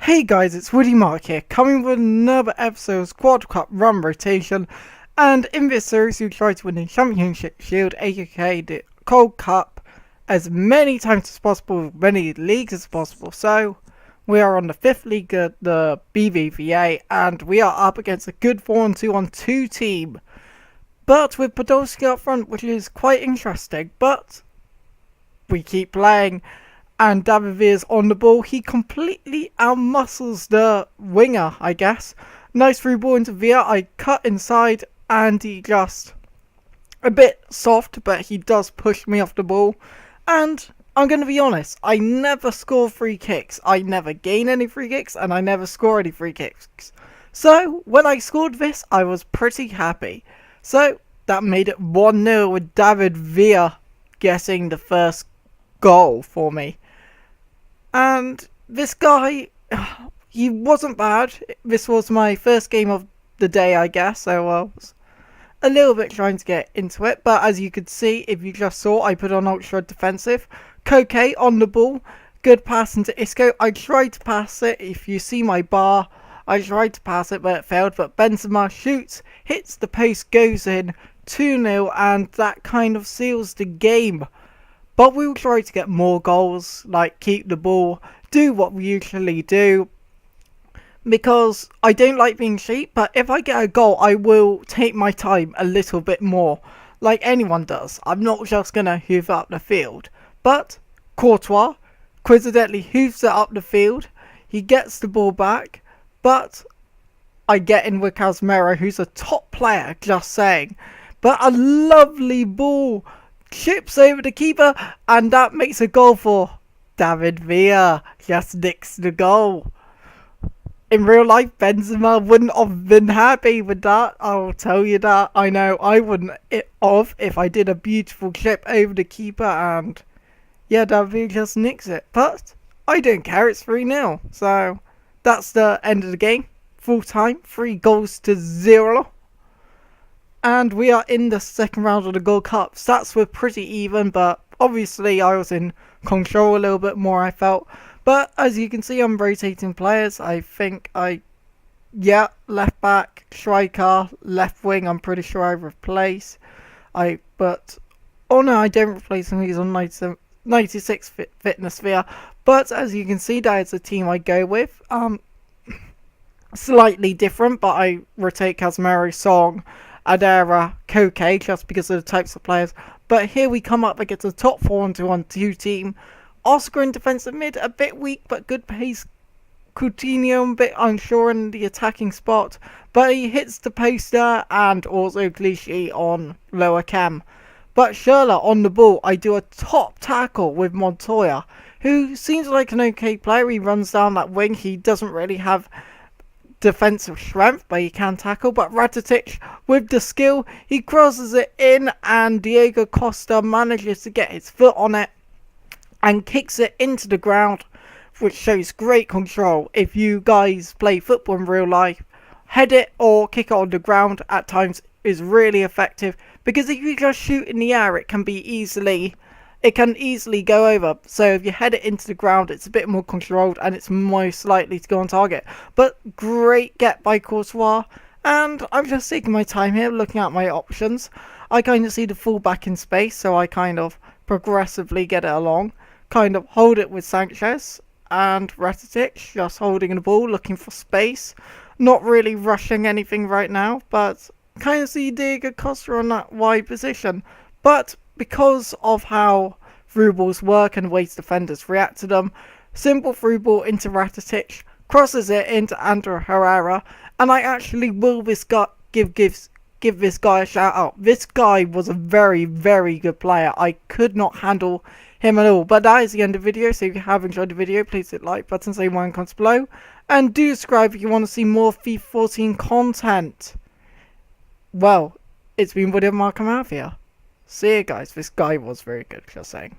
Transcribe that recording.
Hey guys, it's Woody Mark here, coming with another episode of Squad Cup Run Rotation, and in this series we try to win the Championship Shield, aka the Gold Cup, as many times as possible, many leagues as possible. So, we are on the 5th league at the BBVA, and we are up against a good 4-2-on-2 team. But with Podolski up front, which is quite interesting, but we keep playing. And David Villa's on the ball. He completely outmuscles the winger, I guess. Nice through ball into Villa. I cut inside and he just a bit soft, but he does push me off the ball. And I'm going to be honest, I never score free kicks. I never gain any free kicks and I never score any free kicks. So when I scored this, I was pretty happy. So that made it 1-0 with David Villa getting the first goal for me. And this guy, he wasn't bad. This was my first game of the day, I guess, so I was a little bit trying to get into it. But as you could see, if you just saw, I put on ultra defensive. Koke on the ball, good pass into Isco. I tried to pass it. If you see my bar, I tried to pass it, but it failed. But Benzema shoots, hits the post, goes in, 2-0, and that kind of seals the game. But we'll try to get more goals, like keep the ball, do what we usually do. Because I don't like being cheap, but if I get a goal, I will take my time a little bit more, like anyone does. I'm not just going to hoof up the field. But Courtois coincidentally hoofs it up the field. He gets the ball back, but I get in with Casemiro, who's a top player, just saying. But a lovely ball. Chips over the keeper, and that makes a goal for David Villa. Just nicks the goal. In real life, Benzema wouldn't have been happy with that. I'll tell you that. I know I wouldn't have if I did a beautiful chip over the keeper, and yeah, David Villa just nicks it. But I don't care. It's 3-0. So that's the end of the game. Full time, 3-0. And we are in the second round of the Gold Cup. Stats were pretty even, but obviously I was in control a little bit more, I felt. But as you can see, I'm rotating players. I think left back, striker, left wing, I'm pretty sure I replace. I don't replace him. He's on 96 fitness sphere. But as you can see, that is the team I go with. Slightly different, but I rotate Casemiro, Song, Adera, Koke, just because of the types of players. But here we come up against a top 4-2-on-2 team. Oscar in defensive mid, a bit weak but good pace. Coutinho a bit unsure in the attacking spot, but he hits the poster, and also Clichy on lower cam. But Schürrle on the ball, I do a top tackle with Montoya, who seems like an okay player. He runs down that wing. He doesn't really have defensive strength, but he can tackle. But Rakitic, with the skill, he crosses it in, and Diego Costa manages to get his foot on it and kicks it into the ground, which shows great control. If you guys play football in real life, head it or kick it on the ground at times is really effective, because if you just shoot in the air, it can easily go over. So if you head it into the ground, it's a bit more controlled and it's most likely to go on target. But great get by Courtois. And I'm just taking my time here looking at my options. I kind of see the fullback in space, so I kind of progressively get it along. Kind of hold it with Sanchez and Rakitic, just holding the ball, looking for space. Not really rushing anything right now, but kind of see Diego Costa on that wide position. But because of how through balls work and ways defenders react to them, simple through ball into Rakitic, crosses it into Andrew Herrera, and I actually will give this guy a shout out. This guy was a very, very good player. I could not handle him at all. But that is the end of the video. So if you have enjoyed the video, please hit like button, say one comments below, and do subscribe if you want to see more FIFA 14 content. Well, it's been Woody Mark, I'm out here. See you guys. This guy was very good, just saying.